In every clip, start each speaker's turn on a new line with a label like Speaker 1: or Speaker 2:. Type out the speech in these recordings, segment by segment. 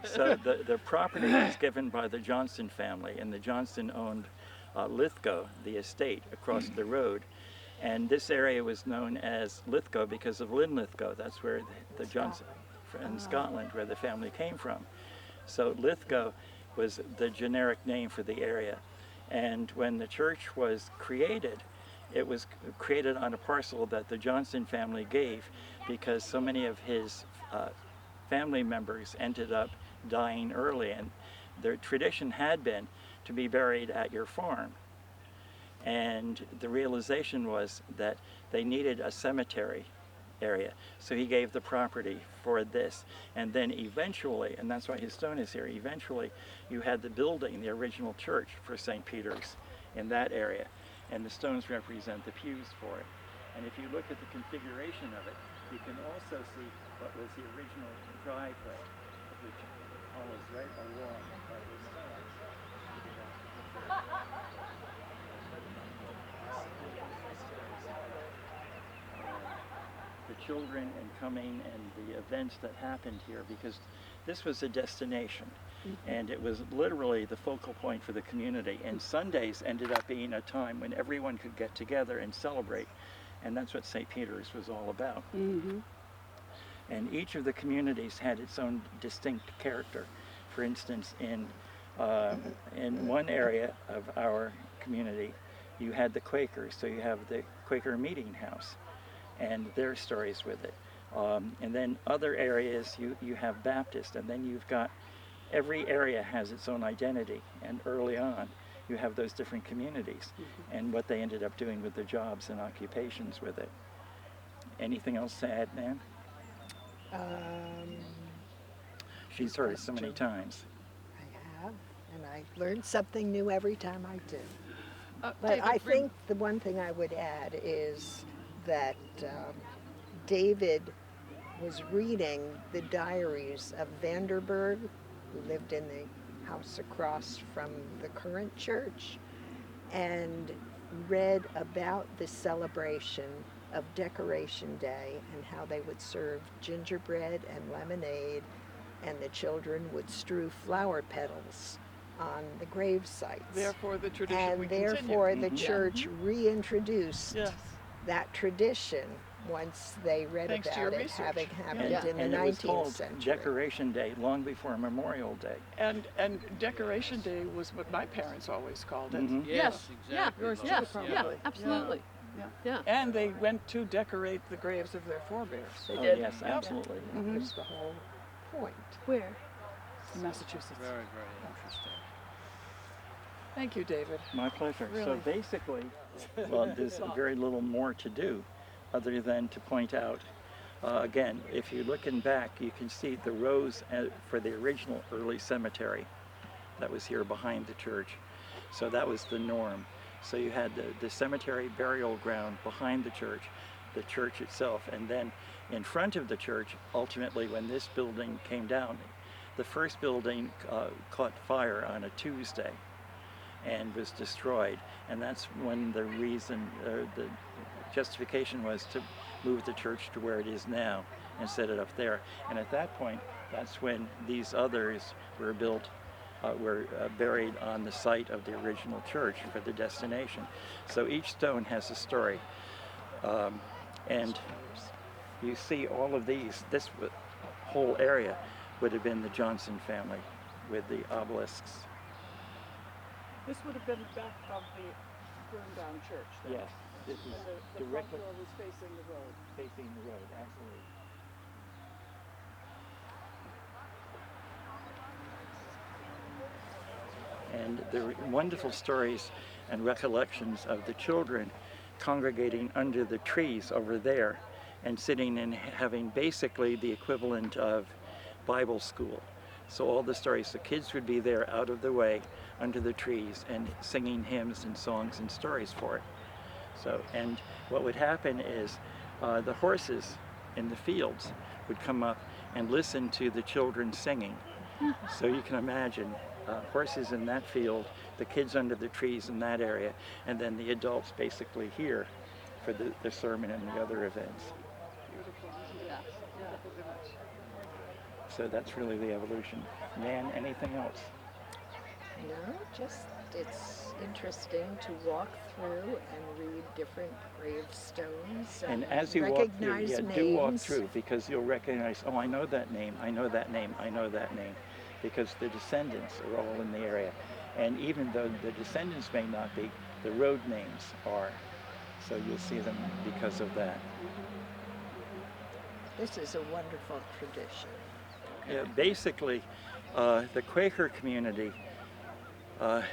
Speaker 1: So the property was given by the Johnston family, and the Johnston owned Lithgow, the estate across the road. And this area was known as Lithgow because of Linlithgow. That's where the Johnston, in Scotland, where the family came from. So Lithgow was the generic name for the area. And when the church was created, it was created on a parcel that the Johnston family gave because so many of his family members ended up dying early, and their tradition had been to be buried at your farm. And the realization was that they needed a cemetery area, so he gave the property for this. And then eventually, and that's why his stone is here, eventually you had the building, the original church for St. Peter's in that area, and the stones represent the pews for it. And if you look at the configuration of it, you can also see what was the original driveway, which follows right along the stones. The children and coming and the events that happened here, because this was a destination, and it was literally the focal point for the community. And Sundays ended up being a time when everyone could get together and celebrate, and that's what St. Peter's was all about. And each of the communities had its own distinct character. For instance, in one area of our community, you had the Quakers, so you have the Quaker Meeting House and their stories with it. And then other areas, you have Baptist, and then you've got, every area has its own identity, and early on you have those different communities and what they ended up doing with their jobs and occupations with it. Anything else to add, Nan? She's heard it so many times.
Speaker 2: I have, and I learn something new every time I do. But
Speaker 3: David,
Speaker 2: I think the one thing I would add is that David was reading the diaries of Vanderburg, who lived in the house across from the current church, and read about the celebration of Decoration Day and how they would serve gingerbread and lemonade, and the children would strew flower petals on the grave sites.
Speaker 3: Therefore, the tradition
Speaker 2: And
Speaker 3: we continue.
Speaker 2: therefore the church reintroduced
Speaker 3: Yes.
Speaker 2: that tradition once they read
Speaker 3: Thanks to your
Speaker 2: about it
Speaker 3: research.
Speaker 2: having happened
Speaker 3: Yeah.
Speaker 2: in the
Speaker 1: And it was
Speaker 2: 19th
Speaker 1: called
Speaker 2: century.
Speaker 1: Decoration Day long before Memorial Day.
Speaker 3: And Decoration Day was what my parents always called it.
Speaker 4: Yes,
Speaker 5: exactly.
Speaker 4: yours too,
Speaker 5: Lois.
Speaker 4: probably.
Speaker 5: Yeah.
Speaker 4: Yeah, absolutely.
Speaker 3: Yeah.
Speaker 4: Yeah.
Speaker 3: And they went to decorate the graves of their forebears
Speaker 1: Oh,
Speaker 4: did.
Speaker 1: yes, absolutely.
Speaker 2: That was the whole point.
Speaker 4: Where?
Speaker 3: in Massachusetts.
Speaker 5: Very, very interesting.
Speaker 3: Thank you, David.
Speaker 1: My pleasure. So
Speaker 3: Really.
Speaker 1: basically, well, there's very little more to do other than to point out, again, if you're looking back, you can see the rows for the original early cemetery that was here behind the church. So that was the norm. So you had the cemetery burial ground behind the church itself, and then in front of the church, ultimately when this building came down, the first building caught fire on a Tuesday and was destroyed, and that's when the reason, the justification was to move the church to where it is now and set it up there. And at that point, that's when these others were built, were buried on the site of the original church for the destination. So each stone has a story. And you see all of these, this whole area would have been the Johnson family with the obelisks.
Speaker 3: This would have been back of the burned down church. Then.
Speaker 1: Yes, this is
Speaker 3: And the front
Speaker 1: directly
Speaker 3: door was facing the road.
Speaker 1: facing the road, absolutely. And there were wonderful stories and recollections of the children congregating under the trees over there and sitting and having basically the equivalent of Bible school. So all the stories, the kids would be there out of the way under the trees and singing hymns and songs and stories for it. So, and what would happen is the horses in the fields would come up and listen to the children singing. So you can imagine horses in that field, the kids under the trees in that area, and then the adults basically here for the sermon and the other events.
Speaker 3: Beautiful.
Speaker 4: Yeah.
Speaker 3: Beautiful image.
Speaker 1: So that's really the evolution. Nan, anything else?
Speaker 2: No, just it's interesting to walk through and read different gravestones
Speaker 1: And as you walk through,
Speaker 2: recognize
Speaker 1: yeah,
Speaker 2: names.
Speaker 1: do walk through, because you'll recognize, oh, I know that name, I know that name, I know that name, because the descendants are all in the area. And even though the descendants may not be, the road names are. So you'll see them because of that.
Speaker 2: This is a wonderful tradition.
Speaker 1: Yeah, basically, the Quaker community, there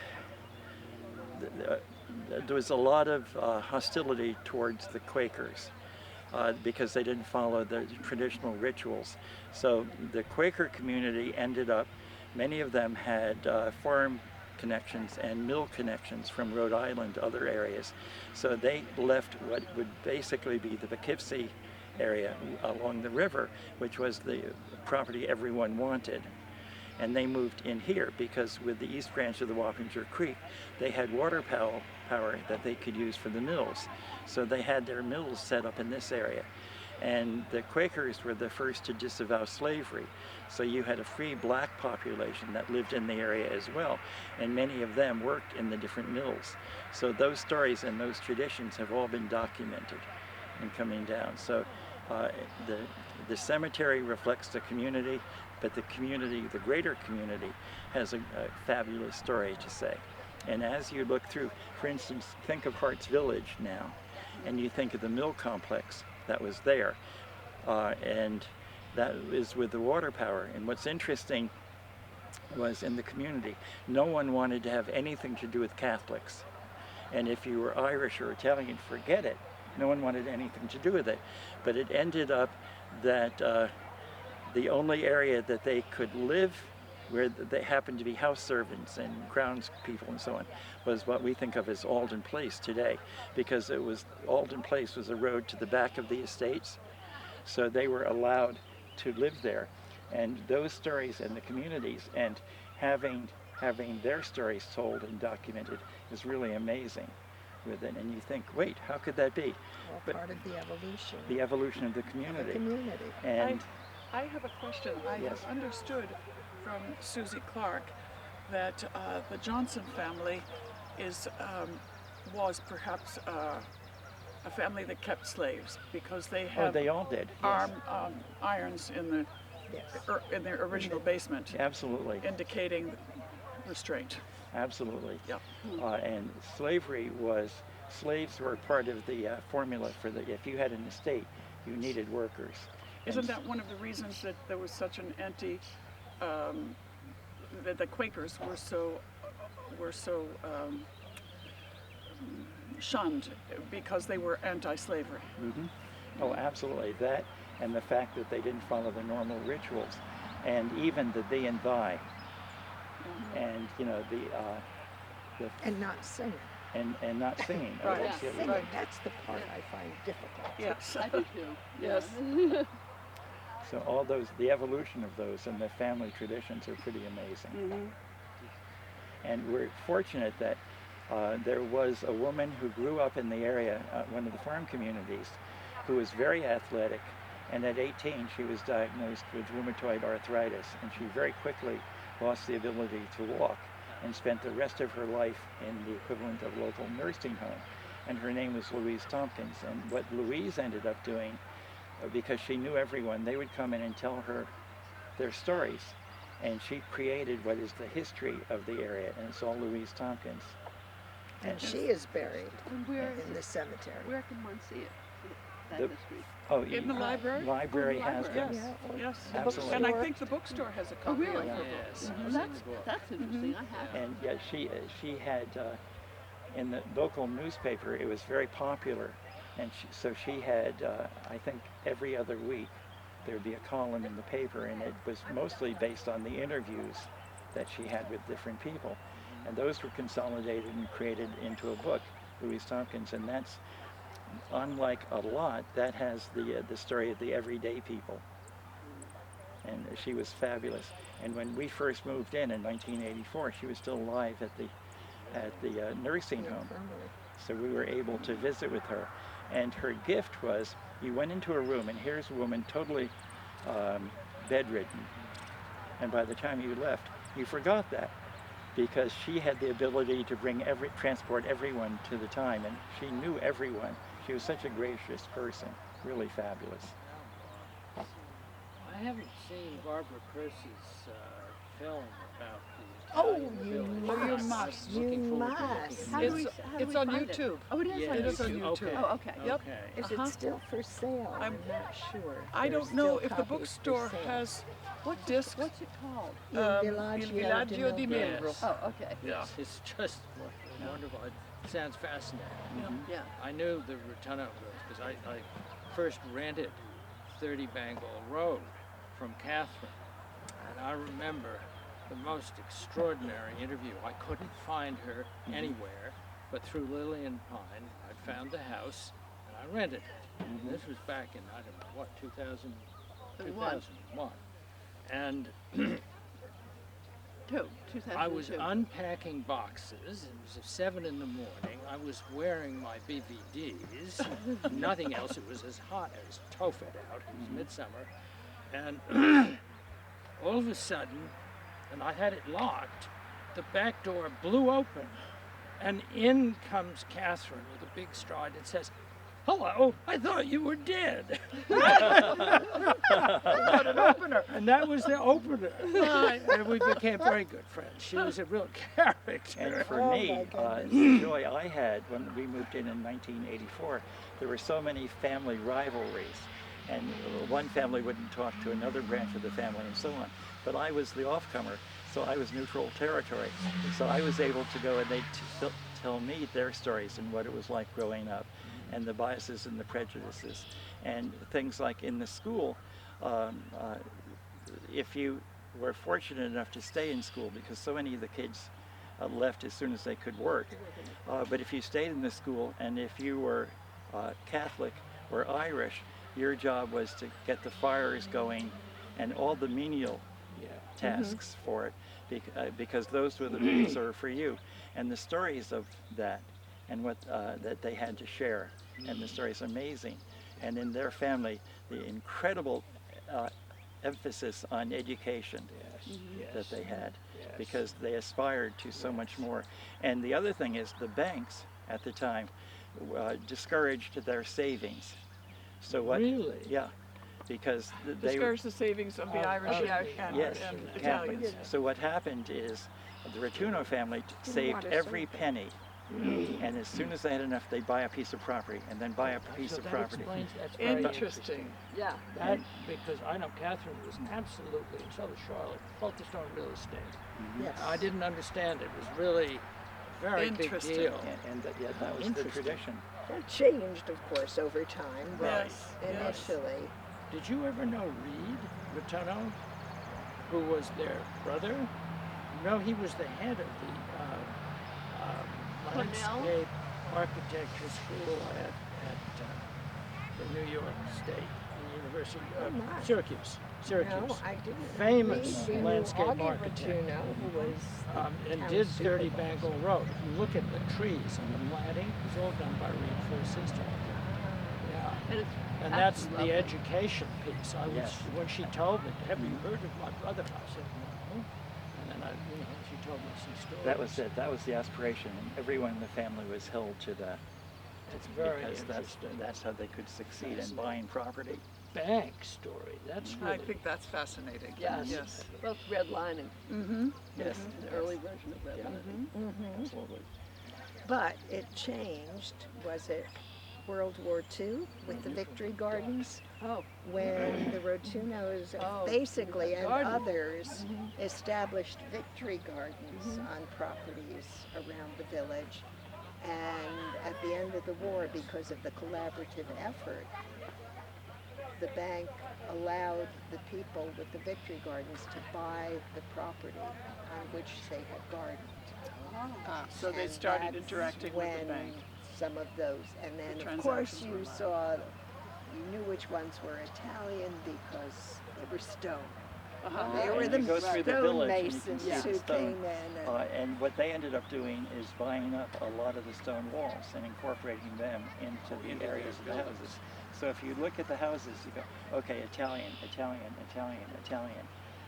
Speaker 1: was a lot of hostility towards the Quakers because they didn't follow the traditional rituals. So the Quaker community ended up, many of them had farm connections and mill connections from Rhode Island to other areas. So they left what would basically be the Poughkeepsie area along the river, which was the property everyone wanted. And they moved in here because with the east branch of the Wappinger Creek, they had water power that they could use for the mills. So they had their mills set up in this area. And the Quakers were the first to disavow slavery. So you had a free black population that lived in the area as well. And many of them worked in the different mills. So those stories and those traditions have all been documented and coming down. So the cemetery reflects the community, but the community, the greater community, has a fabulous story to say. And as you look through, for instance, think of Hart's Village now, and you think of the mill complex that was there, and that is with the water power. And what's interesting was in the community, no one wanted to have anything to do with Catholics. And if you were Irish or Italian, forget it. No one wanted anything to do with it. But it ended up that the only area that they could live, where they happened to be house servants and grounds people and so on, was what we think of as Alden Place today, because it was, Alden Place was a road to the back of the estates, so they were allowed to live there. And those stories in the communities and having their stories told and documented is really amazing with it. And you think, wait, how could that be?
Speaker 2: All
Speaker 1: But
Speaker 2: part of the evolution.
Speaker 1: the evolution of the community.
Speaker 2: The community.
Speaker 1: And
Speaker 3: I have a question. I
Speaker 1: Yes.
Speaker 3: have understood from Susie Clark that the Johnson family was perhaps a family that kept slaves because they
Speaker 1: oh,
Speaker 3: have
Speaker 1: they all did. Yes.
Speaker 3: irons in
Speaker 2: Yes.
Speaker 3: in their original basement,
Speaker 1: Absolutely.
Speaker 3: indicating restraint.
Speaker 1: Absolutely.
Speaker 3: Yeah.
Speaker 1: And slaves were part of the formula for if you had an estate, you needed workers.
Speaker 3: Isn't that one of the reasons that there was such an that the Quakers were so shunned because they were anti-slavery?
Speaker 1: Mm-hmm. Oh, absolutely. That and the fact that they didn't follow the normal rituals, and even the thee and thy, and you know the
Speaker 2: And not singing.
Speaker 1: and not singing.
Speaker 3: Right.
Speaker 1: That's
Speaker 2: Singing,
Speaker 1: it.
Speaker 3: Right.
Speaker 2: that's the part I find difficult.
Speaker 3: Yes.
Speaker 4: I do too.
Speaker 3: Yes.
Speaker 1: So all those, the evolution of those and the family traditions are pretty amazing.
Speaker 3: Mm-hmm.
Speaker 1: And we're fortunate that there was a woman who grew up in the area, one of the farm communities, who was very athletic, and at 18 she was diagnosed with rheumatoid arthritis, and she very quickly lost the ability to walk and spent the rest of her life in the equivalent of local nursing home. And her name was Louise Tompkins. And what Louise ended up doing, because she knew everyone, they would come in and tell her their stories. And she created what is the history of the area, and it's all Louise Tompkins.
Speaker 2: And she is buried
Speaker 4: And where
Speaker 2: in the cemetery.
Speaker 4: Where can one see it? That
Speaker 1: The-
Speaker 4: history.
Speaker 1: Oh,
Speaker 3: In the library?
Speaker 1: Library
Speaker 4: Oh, the
Speaker 1: has
Speaker 4: library.
Speaker 1: them.
Speaker 2: Yeah, or
Speaker 3: Yes.
Speaker 2: the
Speaker 1: Absolutely.
Speaker 3: And I
Speaker 2: bookstore.
Speaker 3: think the bookstore has a
Speaker 4: Oh,
Speaker 3: copy
Speaker 4: really?
Speaker 3: of her
Speaker 5: Yes.
Speaker 3: books.
Speaker 4: Well, that's interesting. I have.
Speaker 1: And yeah, she had in the local newspaper, it was very popular, and so she had I think every other week there'd be a column in the paper, and it was mostly based on the interviews that she had with different people, and those were consolidated and created into a book, Louise Tompkins, and that's unlike a lot that has the story of the everyday people. And she was fabulous. And when we first moved in 1984, she was still alive at the nursing home. So we were able to visit with her. And her gift was, you went into a room, and here's a woman totally bedridden, And by the time you left, you forgot that, because she had the ability to transport everyone to the time, and she knew everyone. She was such a gracious person, really fabulous.
Speaker 5: I haven't seen Barbara Curse's film about the
Speaker 2: Oh,
Speaker 5: Italian
Speaker 2: you
Speaker 5: village.
Speaker 2: must.
Speaker 5: I'm looking
Speaker 2: You
Speaker 5: forward to looking
Speaker 2: must.
Speaker 5: at
Speaker 4: How
Speaker 5: it.
Speaker 4: do we,
Speaker 3: It's-
Speaker 4: how do
Speaker 3: it's
Speaker 4: we
Speaker 3: on
Speaker 4: find
Speaker 3: YouTube.
Speaker 4: It? Oh, it is
Speaker 5: Yeah,
Speaker 4: on
Speaker 3: It is on
Speaker 4: YouTube.
Speaker 3: YouTube.
Speaker 4: Oh, okay.
Speaker 3: Yep.
Speaker 5: Okay.
Speaker 2: Is it still for sale? I'm not sure.
Speaker 3: I
Speaker 2: There's
Speaker 3: don't know
Speaker 2: still
Speaker 3: if the
Speaker 2: copies for
Speaker 3: bookstore
Speaker 2: sale.
Speaker 3: has
Speaker 4: What's
Speaker 3: discs.
Speaker 4: What's it called?
Speaker 2: Il
Speaker 3: Il Villaggio di
Speaker 5: Yes.
Speaker 3: Membro.
Speaker 4: Oh, okay.
Speaker 5: Yes, it's just wonderful. It sounds fascinating.
Speaker 4: Yeah.
Speaker 5: I knew the Rotunno girls because I first rented 30 Bangor Road from Catherine. And I remember the most extraordinary interview. I couldn't find her anywhere, but through Lillian Pine, I found the house and I rented it. And this was back in, I don't know, what, 2001. And
Speaker 4: 2002.
Speaker 5: I was unpacking boxes. It was 7 in the morning. I was wearing my BVDs. Nothing else. It was as hot as Tophet out. It was midsummer. And all of a sudden, and I had it locked, the back door blew open. And in comes Catherine with a big stride and says, "Hello, I thought you were dead."
Speaker 3: Got an opener.
Speaker 5: And that was the opener. And we became very good friends. She was a real character.
Speaker 1: And for
Speaker 2: Oh,
Speaker 1: me,
Speaker 2: my goodness.
Speaker 1: the joy I had when we moved in 1984, there were so many family rivalries. And one family wouldn't talk to another branch of the family and so on. But I was the offcomer, so I was neutral territory. So I was able to go and they'd tell me their stories and what it was like growing up, and the biases and the prejudices. And things like in the school, if you were fortunate enough to stay in school, because so many of the kids left as soon as they could work, but if you stayed in the school and if you were Catholic or Irish, your job was to get the fires going and all the menial tasks for it, because those were the things that were for you. And the stories of that and what that they had to share, and the stories amazing. And in their family, the incredible emphasis on education that they had, because they aspired to so much more. And the other thing is the banks at the time discouraged their savings. So what?
Speaker 5: Really?
Speaker 1: Yeah, because they
Speaker 3: Discourage the savings of the Irish and
Speaker 1: yes,
Speaker 3: Italians.
Speaker 1: Catholics. So what happened is the Rotunno family saved every penny, and as soon as they had enough, they'd buy a piece of property and then buy a piece
Speaker 5: So
Speaker 1: of
Speaker 5: that
Speaker 1: property.
Speaker 5: explains, that's very
Speaker 3: Interesting.
Speaker 4: Yeah.
Speaker 5: That, because I know Catherine was absolutely, and so was Charlotte, focused on real estate.
Speaker 2: Yes.
Speaker 5: I didn't understand it. It was really a very big
Speaker 3: Interesting.
Speaker 5: deal.
Speaker 1: And that was the
Speaker 5: Interesting.
Speaker 1: tradition.
Speaker 2: That changed, of course, over time. But
Speaker 3: Yes, yes.
Speaker 2: initially,
Speaker 5: Did you ever know Reed Rotunno, who was their brother? No, he was the head of the
Speaker 4: Cornell?
Speaker 5: landscape architecture school at the New York State University of
Speaker 2: my.
Speaker 5: Syracuse.
Speaker 2: no, I didn't.
Speaker 5: Famous
Speaker 2: We knew
Speaker 5: landscape
Speaker 2: Augie
Speaker 5: architect.
Speaker 2: Rotunno, who was
Speaker 5: And
Speaker 2: town
Speaker 5: did 30
Speaker 2: supervisor.
Speaker 5: Bangor Road. If you look at the trees and the planting, it was all done by Reed for his sister. Yeah.
Speaker 4: And it's
Speaker 5: And that's
Speaker 4: lovely.
Speaker 5: the education piece. I was,
Speaker 1: Yes.
Speaker 5: when she told me, "Have you heard of my brother?" I said, "No." And then she told me some stories.
Speaker 1: That was it. That was the aspiration, and everyone in the family was held to that.
Speaker 5: It's very
Speaker 1: Because
Speaker 5: interesting.
Speaker 1: that's how they could succeed in buying property.
Speaker 5: Bank story. That's really.
Speaker 3: I think that's fascinating.
Speaker 4: Yes.
Speaker 3: Yes.
Speaker 4: Both redlining.
Speaker 3: Mm-hmm.
Speaker 1: Yes.
Speaker 4: The early version of redlining.
Speaker 1: Absolutely.
Speaker 2: But it changed. Was it World War II with the Victory Gardens?
Speaker 4: Oh.
Speaker 2: When the Rotunnos
Speaker 4: Oh,
Speaker 2: basically and
Speaker 4: garden.
Speaker 2: others established Victory Gardens on properties around the village. And at the end of the war, because of the collaborative effort, the bank allowed the people with the Victory Gardens to buy the property on which they had gardened.
Speaker 3: So they
Speaker 2: And
Speaker 3: started
Speaker 2: that's
Speaker 3: interacting with the
Speaker 2: when
Speaker 3: bank.
Speaker 2: Some of those, and then
Speaker 3: The
Speaker 2: of course
Speaker 3: transactions
Speaker 2: you
Speaker 3: were
Speaker 2: saw, you knew which ones were Italian because they were stone. They were
Speaker 1: And
Speaker 2: the
Speaker 1: you go through the
Speaker 2: stone
Speaker 1: village and you can
Speaker 2: masons
Speaker 1: see the
Speaker 2: who
Speaker 1: stone.
Speaker 2: came in.
Speaker 1: And what they ended up doing is buying up a lot of the stone walls and incorporating them into the areas of the houses. So if you look at the houses, you go, okay, Italian, Italian, Italian, Italian.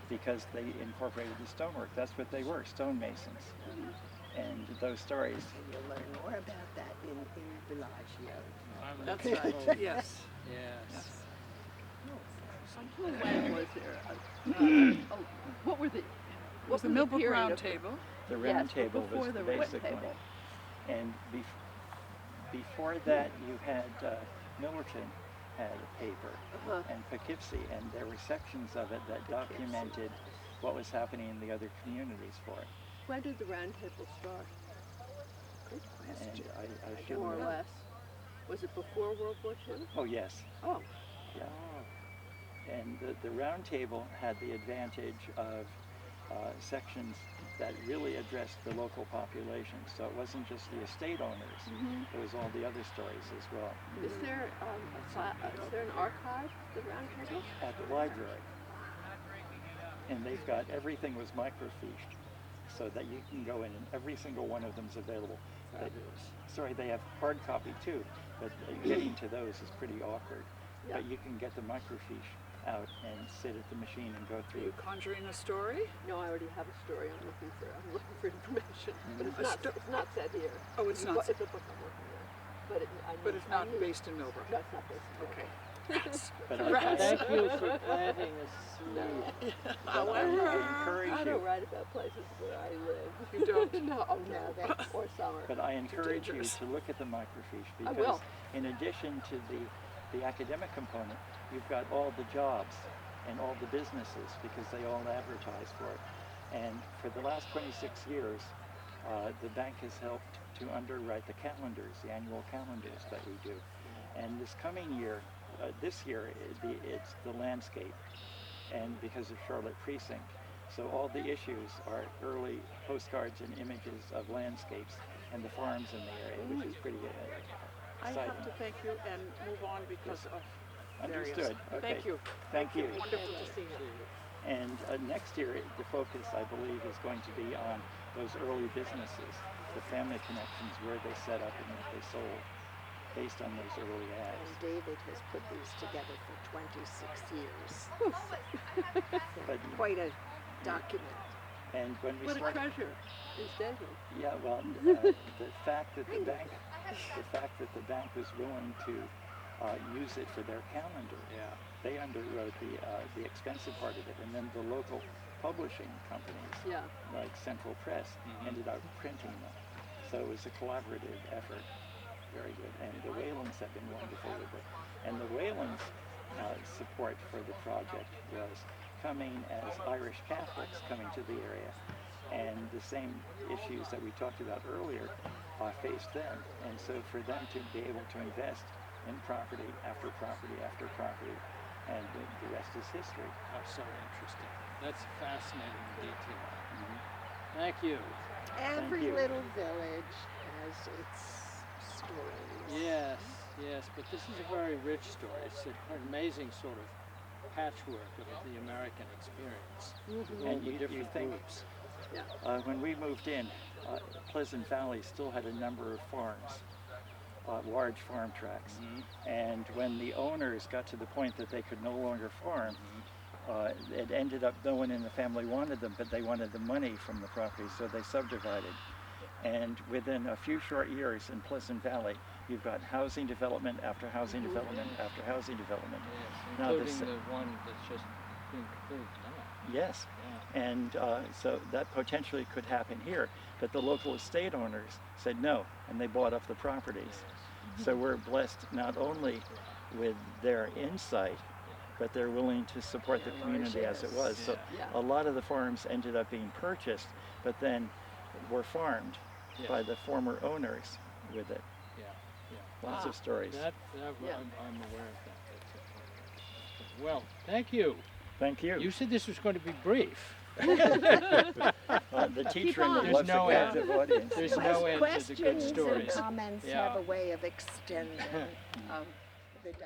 Speaker 1: because they incorporated the stonework. That's what they were, stonemasons. And those stories.
Speaker 2: You'll learn more about that in Bellagio.
Speaker 3: That's right, yes.
Speaker 5: Yes.
Speaker 4: When was there? Oh, what were the?
Speaker 3: It was the Millbrook
Speaker 4: period
Speaker 3: Round
Speaker 4: of-
Speaker 3: Table.
Speaker 1: The
Speaker 4: Yes,
Speaker 1: round
Speaker 4: but
Speaker 1: table
Speaker 4: before
Speaker 1: was the
Speaker 4: the round
Speaker 1: basic one.
Speaker 4: table.
Speaker 1: And before that, you had Millerton had a paper,
Speaker 4: Uh-huh.
Speaker 1: and Poughkeepsie, and there were sections of it that documented what was happening in the other communities for it.
Speaker 4: When did the round table start?
Speaker 2: Good
Speaker 1: And
Speaker 2: question.
Speaker 1: I should
Speaker 4: More or
Speaker 1: know.
Speaker 4: less. Was it before World War II?
Speaker 1: Oh yes,
Speaker 4: Oh.
Speaker 1: yeah. And the round table had the advantage of sections that really addressed the local population. So it wasn't just the estate owners, it was all the other stories as well.
Speaker 4: Is there is there an archive of the round table?
Speaker 1: At the library. And they've got, everything was microfiched, so that you can go in and every single one of them's available. Sorry, they have hard copy too, but getting to those is pretty awkward.
Speaker 4: Yeah.
Speaker 1: But you can get the microfiche out and sit at the machine and go
Speaker 3: Are
Speaker 1: through.
Speaker 3: you conjuring a story?
Speaker 4: No, I already have a story. I'm looking for information, but
Speaker 3: A
Speaker 4: it's not said here.
Speaker 3: Oh, it's not.
Speaker 4: It's a book I'm looking at, but
Speaker 3: But it's not based in Millbrook.
Speaker 4: No, it's not based. in
Speaker 3: Okay.
Speaker 1: But
Speaker 3: Congrats.
Speaker 5: Thank you for planting a seed.
Speaker 1: I
Speaker 4: I
Speaker 1: encourage
Speaker 4: don't
Speaker 1: you.
Speaker 4: write about places where I live.
Speaker 3: You don't?
Speaker 4: No, oh no, that's or summer.
Speaker 1: But I encourage you
Speaker 3: dangerous.
Speaker 1: to look at the microfiche
Speaker 4: I
Speaker 1: because
Speaker 4: will.
Speaker 1: in addition to the academic component, you've got all the jobs and all the businesses because they all advertise for it. And for the last 26 years, the bank has helped to underwrite the calendars, the annual calendars that we do. And this coming year, this year, it's the landscape, and because of Charlotte Precinct. So all the issues are early postcards and images of landscapes and the farms in the area, which is pretty
Speaker 3: I
Speaker 1: exciting.
Speaker 3: have to thank you and move on because of various.
Speaker 1: Understood. Okay.
Speaker 3: Thank you.
Speaker 1: Thank you.
Speaker 3: Wonderful to see you.
Speaker 1: And next year, the focus, I believe, is going to be on those early businesses, the family connections, where they set up and what they sold, based on those early
Speaker 2: And
Speaker 1: ads.
Speaker 2: David has put these together for 26 years.
Speaker 1: But,
Speaker 2: Quite a document.
Speaker 1: and when we
Speaker 4: What a
Speaker 1: start,
Speaker 4: treasure is David.
Speaker 1: yeah, well, the fact that the bank was willing to use it for their calendar, they underwrote the expensive part of it, and then the local publishing companies,
Speaker 4: Yeah.
Speaker 1: like Central Press, ended up printing them. So it was a collaborative effort. Very good. And the Whalens have been wonderful with it. And the Whalens' support for the project was coming as Irish Catholics coming to the area. And the same issues that we talked about earlier faced them. And so for them to be able to invest in property after property after property, and the rest is history.
Speaker 5: Oh, so interesting. That's fascinating detail. Thank you.
Speaker 2: Every
Speaker 1: you.
Speaker 2: little village has its stories.
Speaker 5: Yes, yes, but this is a very rich story. It's an amazing sort of patchwork of the American experience. All
Speaker 1: And
Speaker 5: the
Speaker 1: you
Speaker 5: different
Speaker 1: think,
Speaker 5: groups.
Speaker 1: when we moved in, Pleasant Valley still had a number of farms, large farm tracts. And when the owners got to the point that they could no longer farm, it ended up no one in the family wanted them, but they wanted the money from the property, so they subdivided. And within a few short years in Pleasant Valley, you've got housing development after housing development after housing development.
Speaker 5: Yes,
Speaker 1: Now
Speaker 5: including
Speaker 1: this-
Speaker 5: the one that's just being completed now.
Speaker 1: Yes, and so that potentially could happen here, but the local estate owners said no, and they bought up the properties. So we're blessed not only with their insight, but they're willing to support the community as it was. So
Speaker 4: Yeah.
Speaker 1: a lot of the farms ended up being purchased, but then were farmed
Speaker 5: Yeah.
Speaker 1: by the former owners with it.
Speaker 5: Yeah,
Speaker 1: Lots
Speaker 5: Wow.
Speaker 1: of stories.
Speaker 5: yeah.
Speaker 4: Yeah.
Speaker 5: I'm aware of that. That's well, thank you.
Speaker 1: Thank you.
Speaker 5: You said this was going to be brief.
Speaker 1: The teacher in
Speaker 4: on.
Speaker 1: the
Speaker 5: There's
Speaker 1: loves
Speaker 5: no
Speaker 1: a
Speaker 5: end.
Speaker 1: captive audience.
Speaker 5: There's
Speaker 1: you know.
Speaker 5: no end to the good
Speaker 2: Questions and
Speaker 5: stories.
Speaker 2: comments
Speaker 5: Yeah.
Speaker 2: have a way of extending the dialogue.